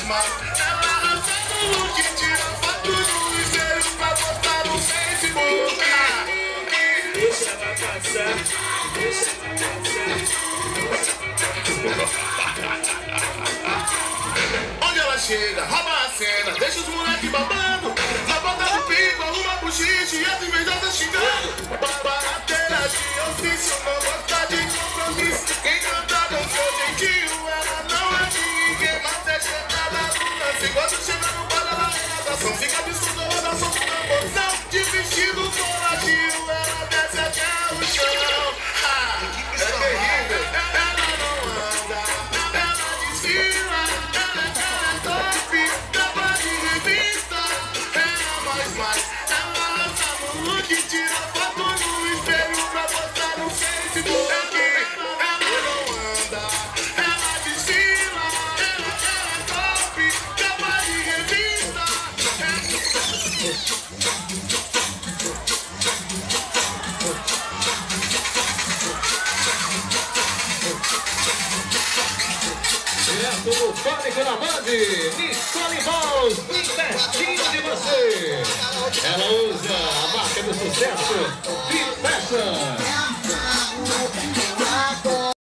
mais. Ela arrasa no look, tira foto no espelho pra postar no Facebook. Deixa ela passar, deixa ela passar. Onde ela chega, rouba a cena, deixa os moleques babando. Na bota do pico, arruma pro xixi e as invejosas xingando. Barateira de ofício, não gosta de compromisso. Quem canta com seu jeitinho, ela não é de ninguém, mas é chegada no lance. Quando chega no bar, ela é natação. Fica absurdo, rodação com proporção. De vestido coladinho, ela desce até o chão. É terrível, ela não anda, ela desfila. Ela é top, capa de revista. Ela arrasa no look, tira foto no espelho pra postar no Facebook. Ela não anda, ela desfila. Ela é top, capa de revista. Direto do Pânico na Band, Nicole Balls, bem pertinho de você. Ela usa a marca do sucesso, Fit Fashion.